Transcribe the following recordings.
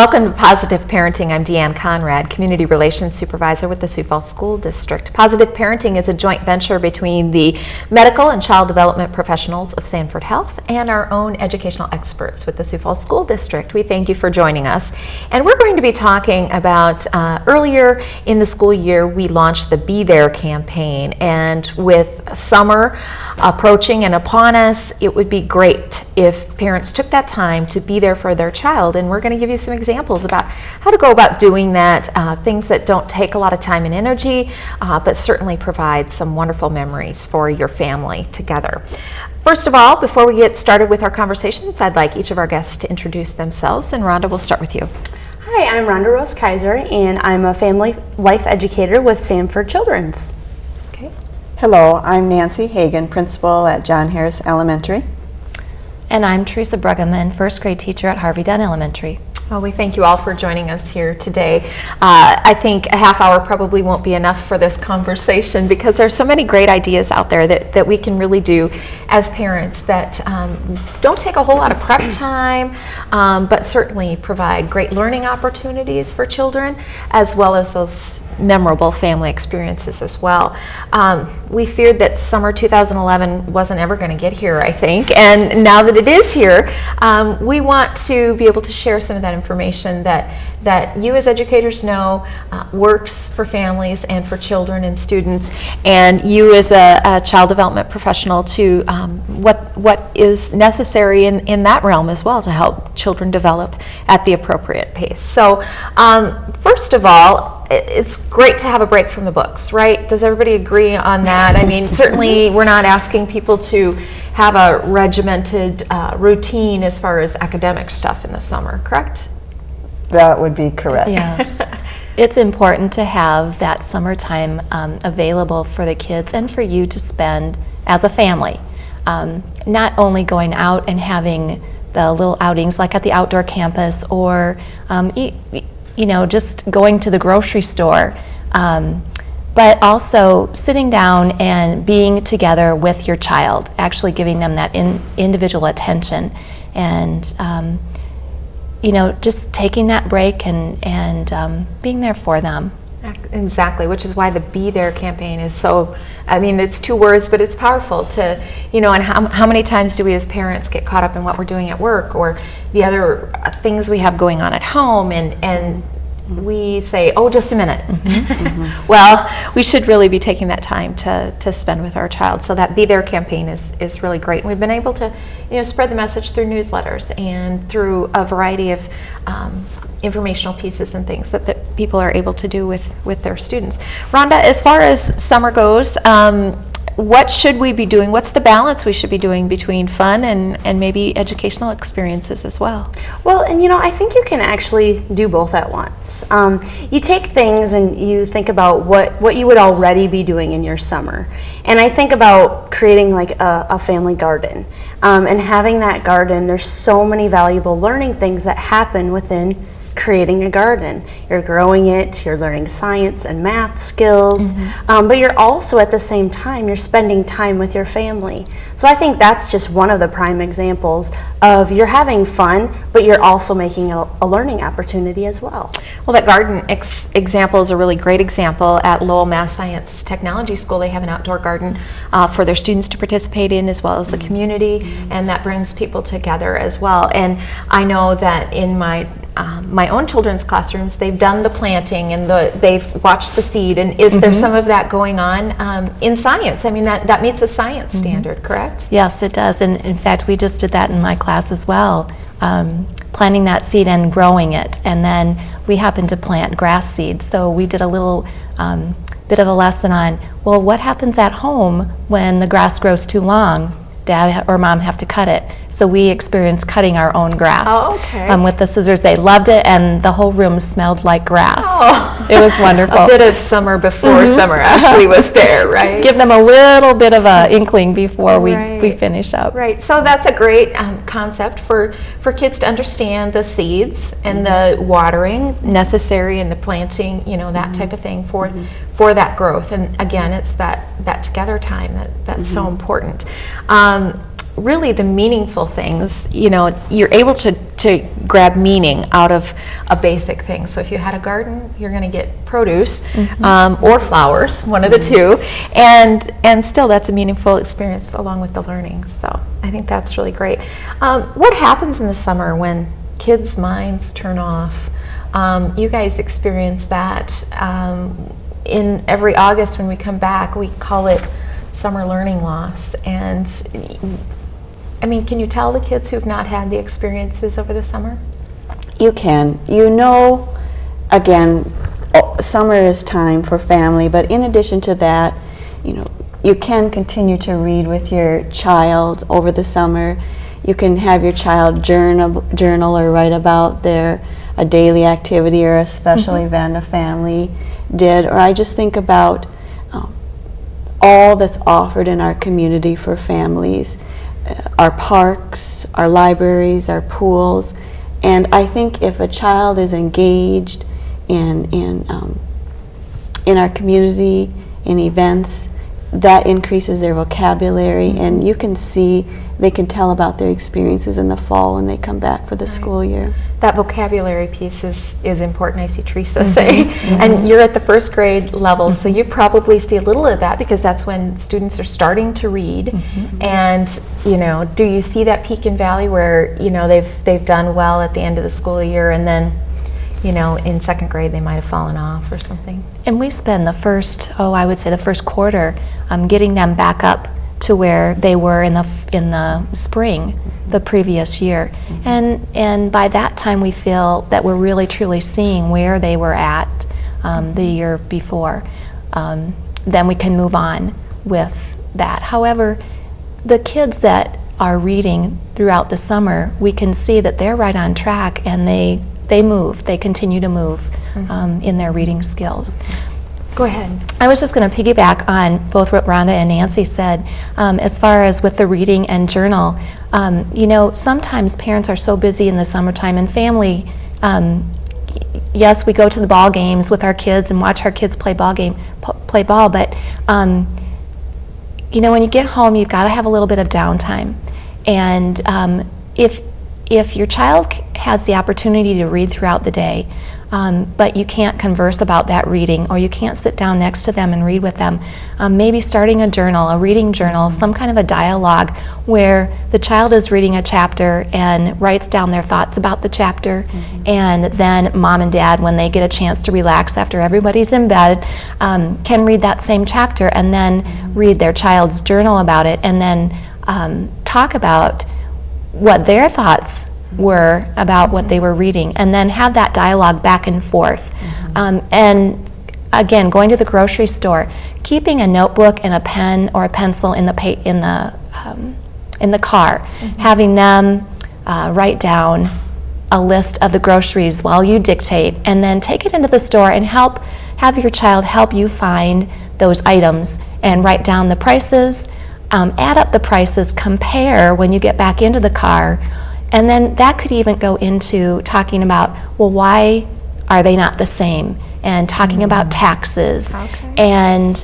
Welcome to Positive Parenting. I'm Deanne Conrad, Community Relations Supervisor with the Sioux Falls School District. Positive Parenting is a joint venture between the medical and child development professionals of Sanford Health and our own educational experts with the Sioux Falls School District. We thank you for joining us. And we're going to be talking about earlier in the school year, we launched the Be There campaign. And with summer approaching and upon us, it would be great if parents took that time to be there for their child. And we're going to give you some examples about how to go about doing that, things that don't take a lot of time and energy, but certainly provide some wonderful memories for your family together. First of all, before we get started with our conversations, I'd like each of our guests to introduce themselves. And Rhonda, we'll start with you. Hi, I'm Rhonda Rose Kaiser, and I'm a family life educator with Sanford Children's. Okay. Hello, I'm Nancy Hagan, principal at John Harris Elementary. And I'm Teresa Bruggeman, first grade teacher at Harvey Dunn Elementary. Well, we thank you all for joining us here today. I think a half hour probably won't be enough for this conversation because there's so many great ideas out there that we can really do as parents that don't take a whole lot of prep time, but certainly provide great learning opportunities for children, as well as those memorable family experiences as well. We feared that summer 2011 wasn't ever going to get here, I think, and now that it is here, we want to be able to share some of that information that you as educators know works for families and for children and students, and you as a child development professional to what is necessary in that realm as well to help children develop at the appropriate pace. So first of all, it's great to have a break from the books, right? Does everybody agree on that? I mean, certainly we're not asking people to have a regimented routine as far as academic stuff in the summer, correct? That would be correct. Yes. It's important to have that summertime available for the kids and for you to spend as a family. Not only going out and having the little outings like at the outdoor campus or just going to the grocery store, but also sitting down and being together with your child, actually giving them that individual attention, and just taking that break and being there for them. Exactly, which is why the Be There campaign is so, it's two words, but it's powerful to, and how many times do we as parents get caught up in what we're doing at work or the other things we have going on at home, and we say, oh, just a minute. Mm-hmm. Well, we should really be taking that time to spend with our child. So that Be There campaign is really great. And we've been able to spread the message through newsletters and through a variety of informational pieces and things that people are able to do with their students. Rhonda, as far as summer goes, what should we be doing? What's the balance we should be doing between fun and maybe educational experiences as well? Well, and I think you can actually do both at once. You take things and you think about what you would already be doing in your summer. And I think about creating like a family garden. And having that garden, there's so many valuable learning things that happen within creating a garden. You're growing it, you're learning science and math skills, but you're also at the same time, you're spending time with your family. So I think that's just one of the prime examples of you're having fun, but you're also making a learning opportunity as well. Well, that garden example is a really great example. At Lowell Mass Science Technology School, they have an outdoor garden for their students to participate in, as well as the community, and that brings people together as well. And I know that in my own children's classrooms, they've done the planting and they've watched the seed. And is there some of that going on in science? I mean, that meets a science standard, correct? Yes, it does. And in fact, we just did that in my class as well, planting that seed and growing it. And then we happened to plant grass seeds. So we did a little bit of a lesson on, well, what happens at home when the grass grows too long? Dad or mom have to cut it. So we experienced cutting our own grass with the scissors. They loved it, and the whole room smelled like grass. Oh. It was wonderful. A bit of summer before summer actually was there, right? Give them a little bit of an inkling before we finish up. Right. So that's a great concept for kids to understand the seeds and the watering necessary and the planting, that type of thing for that growth. And again, it's that together time that's so important. really the meaningful things, you're able to grab meaning out of a basic thing. So if you had a garden, you're going to get produce or flowers, one of the two, and still that's a meaningful experience along with the learning. So I think that's really great. What happens in the summer when kids' minds turn off? You guys experience that in every August when we come back. We call it summer learning loss. And I mean, can you tell the kids who've not had the experiences over the summer? You can. Again, summer is time for family, but in addition to that, you can continue to read with your child over the summer. You can have your child journal or write about a daily activity or a special event a family did. Or I just think about all that's offered in our community for families, our parks, our libraries, our pools. And I think if a child is engaged in our community, in events, that increases their vocabulary, and you can see they can tell about their experiences in the fall when they come back for the school year. That vocabulary piece is important, I see Teresa saying. And you're at the first grade level, so you probably see a little of that because that's when students are starting to read. And do you see that peak and valley where they've done well at the end of the school year, and then in second grade they might have fallen off or something? And we spend the first quarter getting them back up to where they were in the spring the previous year. And by that time we feel that we're really truly seeing where they were at the year before. Then we can move on with that. However, the kids that are reading throughout the summer, we can see that they're right on track, and they continue to move in their reading skills. Go ahead. I was just going to piggyback on both what Rhonda and Nancy said. As far as with the reading and journal, sometimes parents are so busy in the summertime, and family, yes, we go to the ball games with our kids and watch our kids play ball, but when you get home, you've got to have a little bit of downtime. And if your child has the opportunity to read throughout the day, but you can't converse about that reading, or you can't sit down next to them and read with them, maybe starting a reading journal, some kind of a dialogue where the child is reading a chapter and writes down their thoughts about the chapter, and then mom and dad, when they get a chance to relax after everybody's in bed, can read that same chapter and then read their child's journal about it, and then talk about what their thoughts were about what they were reading, and then have that dialogue back and forth. And again, going to the grocery store, keeping a notebook and a pen or a pencil in the car, having them write down a list of the groceries while you dictate, and then take it into the store and have your child help you find those items and write down the prices, add up the prices, compare when you get back into the car. And then that could even go into talking about, well, why are they not the same? And talking about taxes and,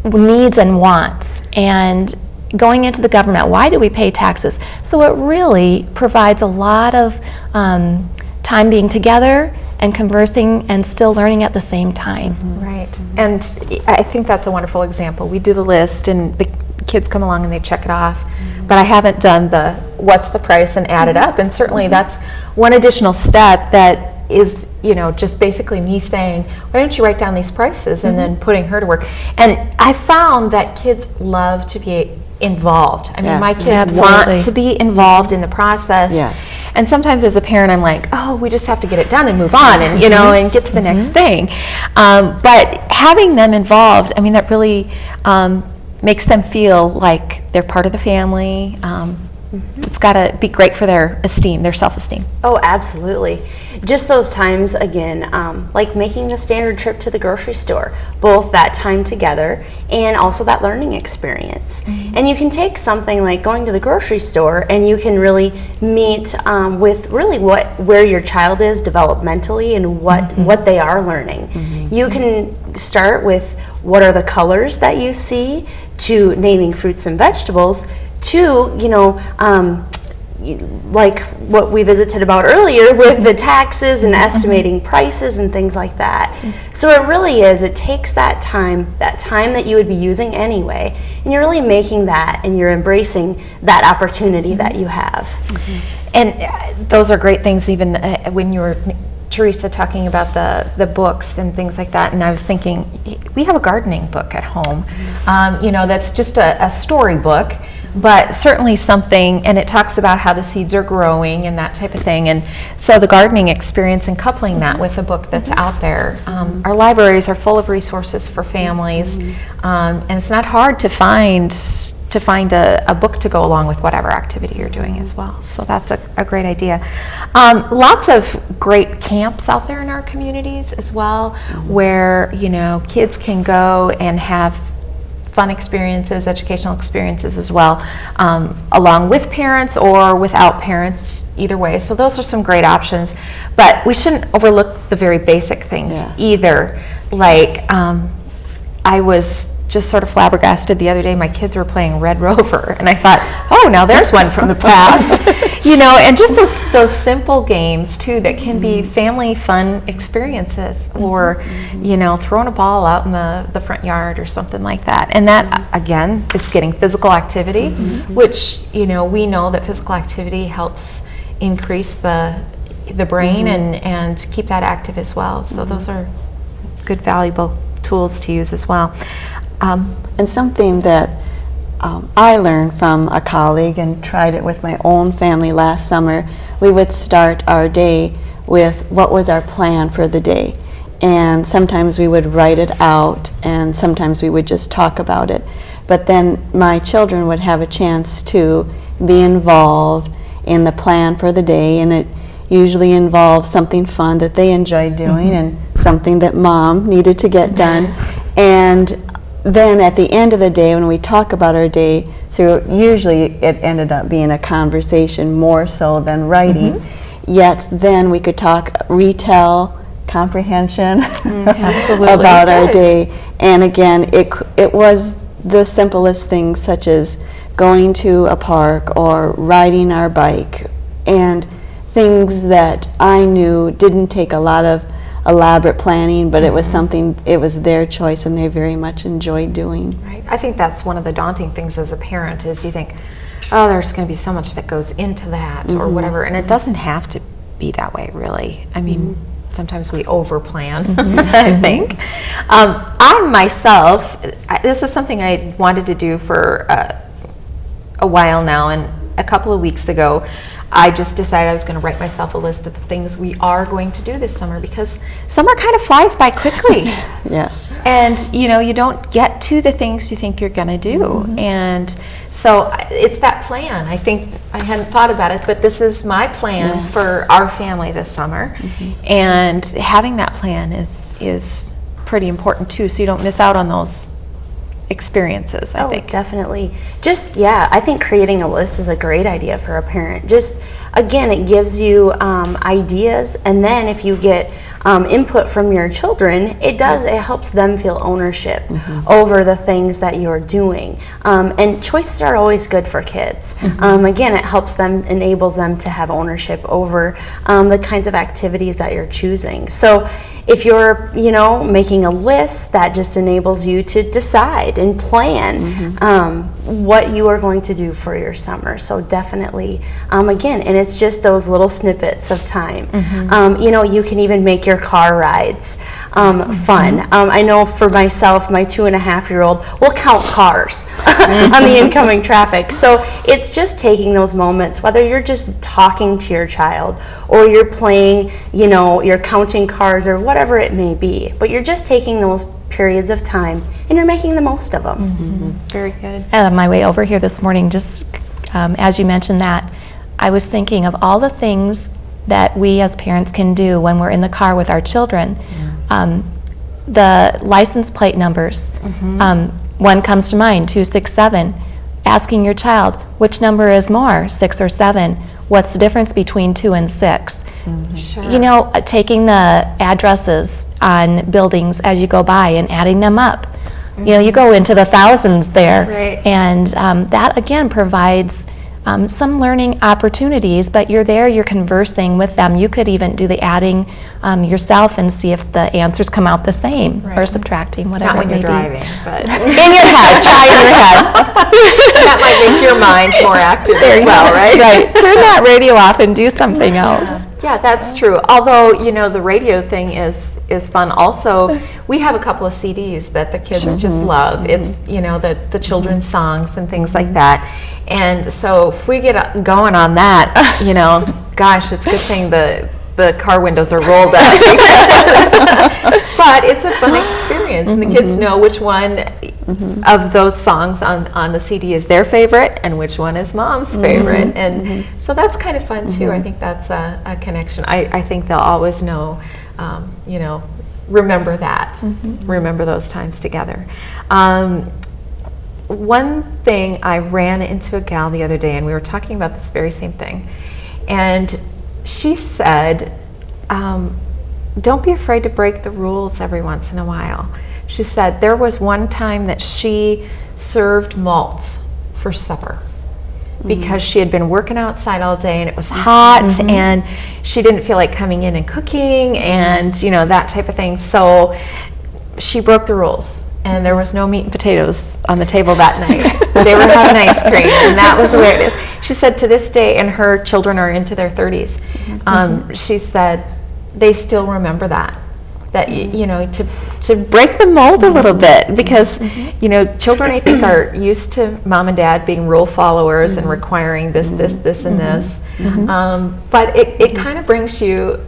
needs and wants, and going into the government. Why do we pay taxes? So it really provides a lot of time being together and conversing and still learning at the same time. Right. And I think that's a wonderful example. We do the list and the kids come along and they check it off, but I haven't done the what's the price and add it up, and certainly that's one additional step that is just basically me saying, why don't you write down these prices, and then putting her to work. And I found that kids love to be involved. I mean, my kids want to be involved in the process. Yes. And sometimes as a parent, I'm like, oh, we just have to get it done and move on, and and get to the next thing. But having them involved, I mean, that really makes them feel like they're part of the family. It's got to be great for their esteem, their self-esteem. Oh, absolutely. Just those times, again, like making a standard trip to the grocery store, both that time together and also that learning experience. And you can take something like going to the grocery store, and you can really meet with really where your child is developmentally and what they are learning. You can start with what are the colors that you see, to naming fruits and vegetables to, like what we visited about earlier with the taxes and estimating prices and things like that. So it really is, it takes that time that you would be using anyway, and you're really making that, and you're embracing that opportunity that you have. And those are great things, even when you were, Teresa, talking about the books and things like that, and I was thinking, we have a gardening book at home, that's just a story book, but certainly something, and it talks about how the seeds are growing and that type of thing, and so the gardening experience and coupling that with a book that's out there. Our libraries are full of resources for families, and it's not hard to find a book to go along with whatever activity you're doing as well. So that's a great idea. Lots of great camps out there in our communities as well, where kids can go and have fun experiences, educational experiences as well, along with parents or without parents, either way. So those are some great options, but we shouldn't overlook the very basic things either. Like I was just sort of flabbergasted the other day, my kids were playing Red Rover, and I thought, oh, now there's one from the past. And just those simple games too that can be family fun experiences, or throwing a ball out in the front yard or something like that. And that, again, it's getting physical activity, which we know that physical activity helps increase the brain and keep that active as well. So those are good, valuable tools to use as well. And something that I learned from a colleague and tried it with my own family last summer, we would start our day with what was our plan for the day. And sometimes we would write it out, and sometimes we would just talk about it. But then my children would have a chance to be involved in the plan for the day, and it usually involved something fun that they enjoyed doing and something that mom needed to get done. And then at the end of the day, when we talk about our day, usually it ended up being a conversation more so than writing. Yet then we could retell comprehension about our day. And again, it was the simplest things, such as going to a park or riding our bike, and things that I knew didn't take a lot of elaborate planning, but it was something, it was their choice, and they very much enjoyed doing. Right. I think that's one of the daunting things as a parent, is you think, oh, there's going to be so much that goes into that or whatever, and it doesn't have to be that way, really. I mean, sometimes we over-plan, I think. I myself, this is something I wanted to do for a while now, and a couple of weeks ago, I just decided I was going to write myself a list of the things we are going to do this summer, because summer kind of flies by quickly. Yes. And you don't get to the things you think you're going to do. And so it's that plan. I think I hadn't thought about it, but this is my plan for our family this summer. And having that plan is pretty important too, so you don't miss out on those experiences, I think. Definitely. I think creating a list is a great idea for a parent. Just, again, it gives you ideas, and then if you get input from your children, it helps them feel ownership over the things that you're doing. And choices are always good for kids. Again, it helps them, enables them to have ownership over the kinds of activities that you're choosing. So if you're, making a list, that just enables you to decide and plan what you are going to do for your summer. So definitely, again, and it's just those little snippets of time. You can even make your car rides fun. I know for myself, my 2.5-year-old will count cars on the incoming traffic. So it's just taking those moments, whether you're just talking to your child or you're playing, you're counting cars or whatever it may be, but you're just taking those periods of time and you're making the most of them. Very good. On my way over here this morning, just as you mentioned that, I was thinking of all the things that we as parents can do when we're in the car with our children. The license plate numbers, one comes to mind, 267. Asking your child, which number is more, 6 or 7? What's the difference between 2 and 6? Sure. Taking the addresses on buildings as you go by and adding them up. You know, you go into the thousands there. Right. And that, again, provides some learning opportunities, but you're there, you're conversing with them. You could even do the adding yourself and see if the answers come out the same, or Right. subtracting, whatever Not when it you're may be. driving, but In your head, try in your head. that might make your mind more active as well, right? Right. Turn that radio off and do something else. Yeah, that's true. Although, you know, the radio thing is fun. Also, we have a couple of CDs that the kids just love. It's, you know, the children's songs and things like that. And so if we get going on that, you know, gosh, it's a good thing the car windows are rolled up. But it's a fun experience, and the kids know which one of those songs on the CD is their favorite and which one is mom's favorite. And so that's kind of fun too. I think that's a connection. I think they'll always know, you know, remember that, remember those times together. One thing, I ran into a gal the other day, and we were talking about this very same thing. And she said, don't be afraid to break the rules every once in a while. She said there was one time that she served malts for supper because she had been working outside all day and it was hot and she didn't feel like coming in and cooking and, you know, that type of thing. So she broke the rules. And there was no meat and potatoes on the table that night. They were having ice cream, and that was the way it is. She said to this day, and her children are into their 30s, she said they still remember that you know, to break the mold a little bit, because you know, children, I think, are used to mom and dad being rule followers and requiring this, and this. But it kind of brings you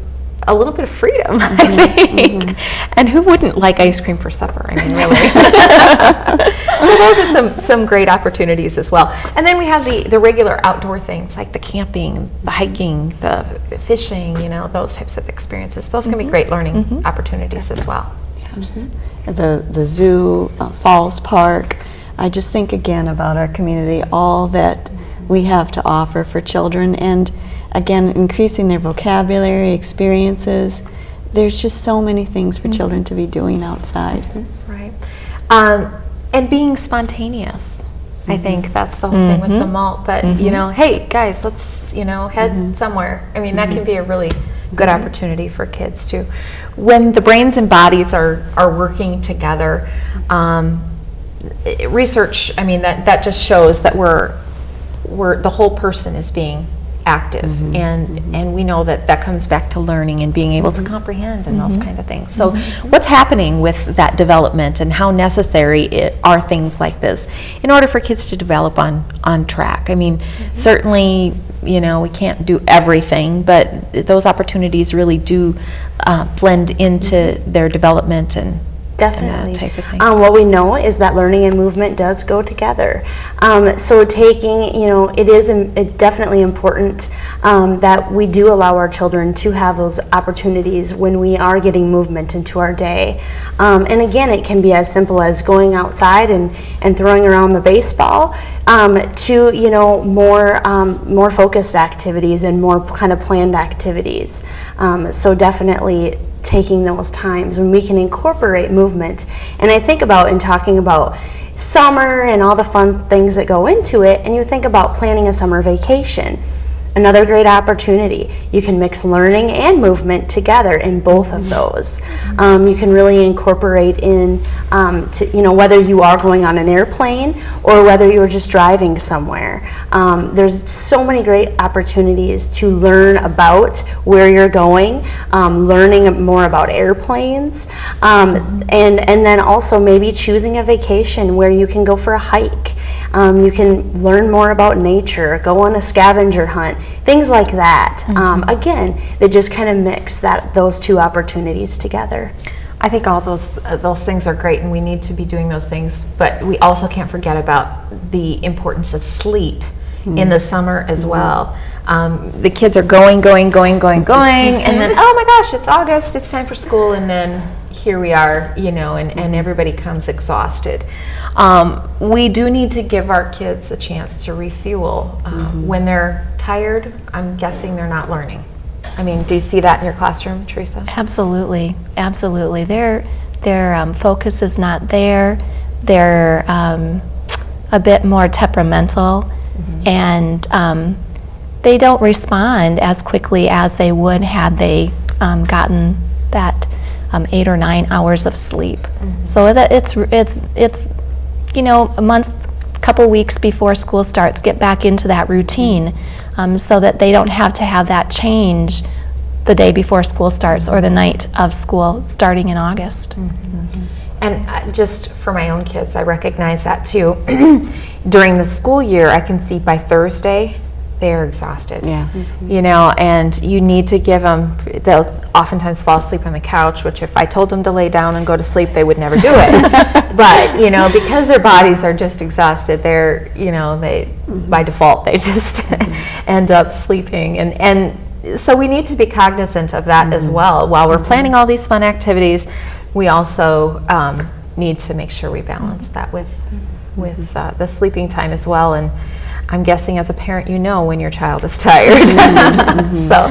a little bit of freedom, I think. And who wouldn't like ice cream for supper? I mean, really. So those are some great opportunities as well. And then we have the regular outdoor things like the camping, the hiking, the fishing, you know, those types of experiences. Those can be great learning opportunities as well. Yes. The zoo, Falls Park. I just think again about our community, all that we have to offer for children, and again, increasing their vocabulary, experiences. There's just so many things for children to be doing outside. Right. And being spontaneous. I think that's the whole thing with the malt. But, you know, hey, guys, let's, you know, head somewhere. I mean, that can be a really good opportunity for kids, too. When the brains and bodies are working together, research, I mean, that just shows that the whole person is being active, and we know that comes back to learning and being able to comprehend and those kind of things. So what's happening with that development, and how necessary are things like this in order for kids to develop on track? I mean, certainly, you know, we can't do everything, but those opportunities really do blend into their development and Definitely. that type of thing. What we know is that learning and movement does go together. So taking, you know, it is definitely important that we do allow our children to have those opportunities when we are getting movement into our day. And again, it can be as simple as going outside and throwing around the baseball to, you know, more focused activities and more kind of planned activities. So definitely taking those times when we can incorporate movement. And I think about, in talking about summer and all the fun things that go into it, and you think about planning a summer vacation. Another great opportunity. You can mix learning and movement together in both of those. You can really incorporate in, to, you know, whether you are going on an airplane or whether you're just driving somewhere. There's so many great opportunities to learn about where you're going, learning more about airplanes, and then also maybe choosing a vacation where you can go for a hike. You can learn more about nature, go on a scavenger hunt, things like that. Again, they just kind of mix those two opportunities together. I think all those things are great, and we need to be doing those things, but we also can't forget about the importance of sleep in the summer as well. The kids are going, and then, oh my gosh, it's August, it's time for school, and then here we are, you know, and everybody comes exhausted. We do need to give our kids a chance to refuel. When they're tired, I'm guessing they're not learning. I mean, do you see that in your classroom, Teresa? Absolutely, absolutely. Their focus is not there. they're a bit more temperamental, and they don't respond as quickly as they would had they gotten that 8 or 9 hours of sleep. So it's a month, couple weeks before school starts, get back into that routine, so that they don't have to have that change the day before school starts or the night of school starting in August. And just for my own kids, I recognize that too. During the school year, I can see by Thursday, they are exhausted. Yes. You know, and you need to give them, they'll oftentimes fall asleep on the couch, which if I told them to lay down and go to sleep, they would never do it. But, you know, because their bodies are just exhausted, they're, you know, they, by default, they just end up sleeping. And so we need to be cognizant of that as well. While we're planning all these fun activities, we also need to make sure we balance that with the sleeping time as well. And I'm guessing as a parent, you know when your child is tired. So,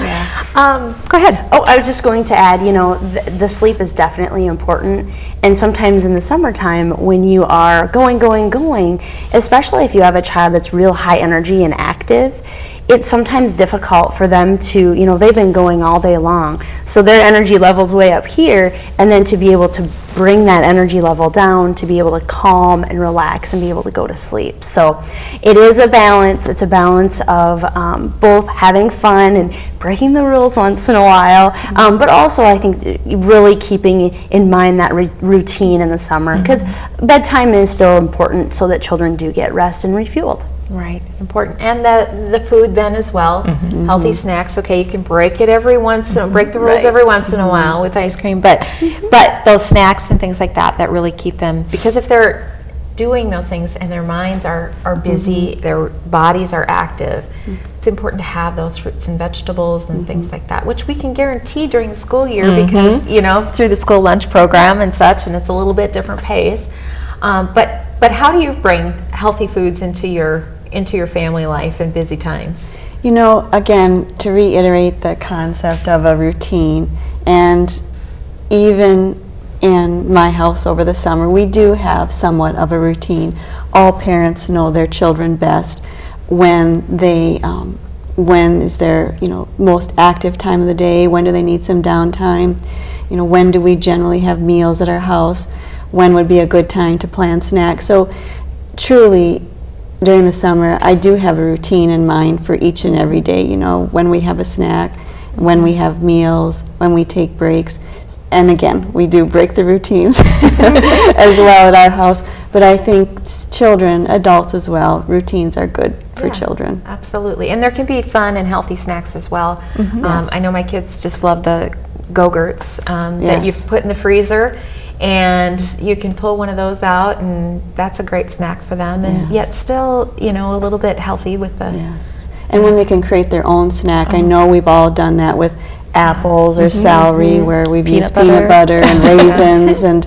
go ahead. Oh, I was just going to add, you know, the sleep is definitely important. And sometimes in the summertime when you are going, especially if you have a child that's real high energy and active, it's sometimes difficult for them to, you know, they've been going all day long. So their energy level's way up here, and then to be able to bring that energy level down, to be able to calm and relax and be able to go to sleep. So it is a balance. It's a balance of both having fun and breaking the rules once in a while, but also I think really keeping in mind that routine in the summer, because bedtime is still important so that children do get rest and refueled. Right, important. And the food then as well, healthy snacks. Okay, you can break it every once, break the rules every once in a while with ice cream, but those snacks and things like that really keep them, because if they're doing those things and their minds are busy, their bodies are active, it's important to have those fruits and vegetables and things like that, which we can guarantee during the school year because, you know, through the school lunch program and such, and it's a little bit different pace. But how do you bring healthy foods into your family life in busy times? You know, again, to reiterate the concept of a routine, and even in my house over the summer, we do have somewhat of a routine. All parents know their children best when is their, you know, most active time of the day, when do they need some downtime, you know, when do we generally have meals at our house, when would be a good time to plan snacks. So truly, during the summer, I do have a routine in mind for each and every day, you know, when we have a snack, when we have meals, when we take breaks. And again, we do break the routines as well at our house. But I think children, adults as well, routines are good for children. Absolutely. And there can be fun and healthy snacks as well. Yes. I know my kids just love the Go-Gurts that you Yes. put in the freezer, and you can pull one of those out, and that's a great snack for them, and Yes. yet still, you know, a little bit healthy with the Yes. And when they can create their own snack, I know we've all done that with apples or celery, where we've used peanut butter and raisins, and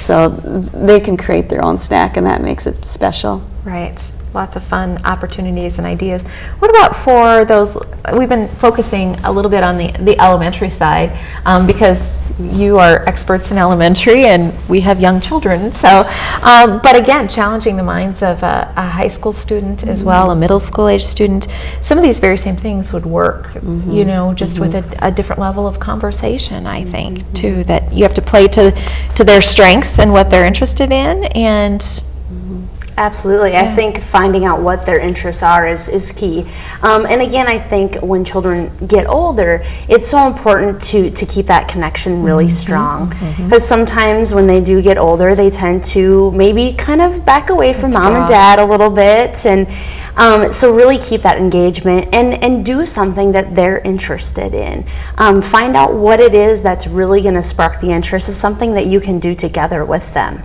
so they can create their own snack, and that makes it special. Right. Lots of fun opportunities and ideas. What about for those, we've been focusing a little bit on the elementary side because you are experts in elementary and we have young children. So, but again, challenging the minds of a high school student as well, a middle school age student. Some of these very same things would work, you know, just with a different level of conversation, I think, too, that you have to play to their strengths and what they're interested in, and Absolutely. I think finding out what their interests are is key. And again, I think when children get older, it's so important to keep that connection really strong. Because sometimes when they do get older, they tend to maybe kind of back away from mom and dad a little bit. And so really keep that engagement and do something that they're interested in. Find out what it is that's really going to spark the interest of something that you can do together with them.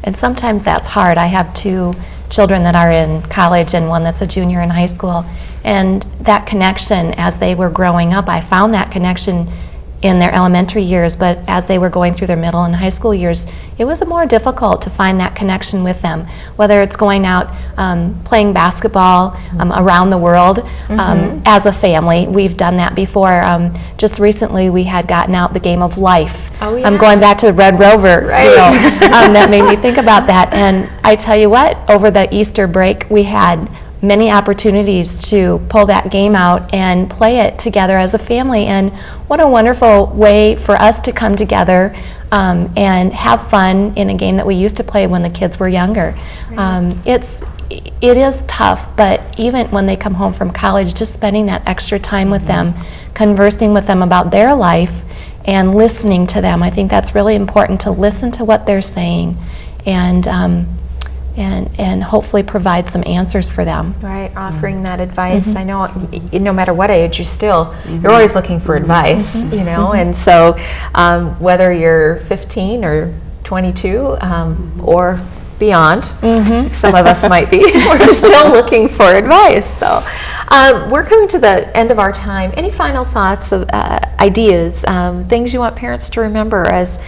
And sometimes that's hard. I have 2 children that are in college and one that's a junior in high school. And that connection, as they were growing up, I found that connection in their elementary years, but as they were going through their middle and high school years, it was more difficult to find that connection with them, whether it's going out playing basketball around the world as a family. We've done that before. Just recently, we had gotten out the game of life. Oh, I'm yeah. going back to the Red Rover. Right. You know, that made me think about that. And I tell you what, over the Easter break, we had many opportunities to pull that game out and play it together as a family. And what a wonderful way for us to come together and have fun in a game that we used to play when the kids were younger. It is tough, but even when they come home from college, just spending that extra time with them, conversing with them about their life and listening to them. I think that's really important, to listen to what they're saying and hopefully provide some answers for them. Right, offering that advice. I know no matter what age, you're always looking for advice, you know, and so whether you're 15 or 22 or beyond, some of us might be, we're still looking for advice. So we're coming to the end of our time. Any final thoughts of ideas, things you want parents to remember as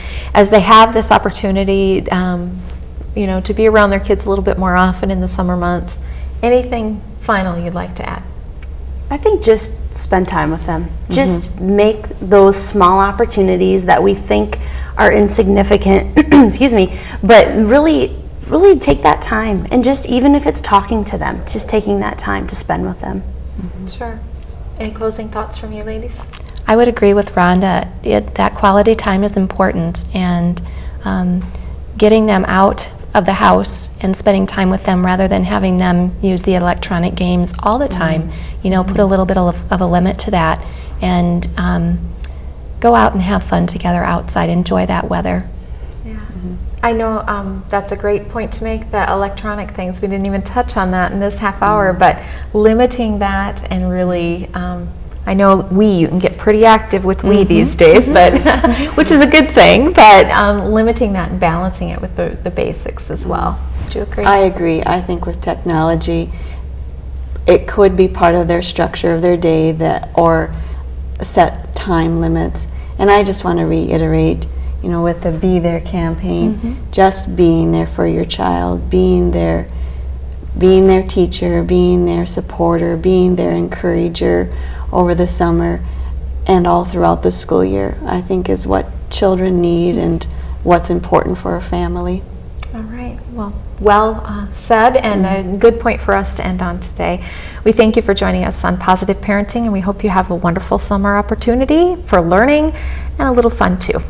they have this opportunity you know, to be around their kids a little bit more often in the summer months? Anything final you'd like to add? I think just spend time with them. Just make those small opportunities that we think are insignificant, excuse me, but really take that time, and just, even if it's talking to them, just taking that time to spend with them. Sure. Any closing thoughts from you ladies? I would agree with Rhonda. That quality time is important, and getting them out of the house and spending time with them rather than having them use the electronic games all the time. You know, put a little bit of a limit to that, and go out and have fun together outside. Enjoy that weather. Yeah. I know that's a great point to make, the electronic things. We didn't even touch on that in this half hour, but limiting that and really, I know you can get pretty active with Wii these days, but which is a good thing, but limiting that and balancing it with the basics as well. Do you agree? I agree. I think with technology, it could be part of their structure of their day, or set time limits. And I just want to reiterate, you know, with the Be There campaign, just being there for your child, being their teacher, being their supporter, being their encourager over the summer and all throughout the school year, I think is what children need and what's important for a family. All right. Well said, and a good point for us to end on today. We thank you for joining us on Positive Parenting, and we hope you have a wonderful summer opportunity for learning and a little fun too.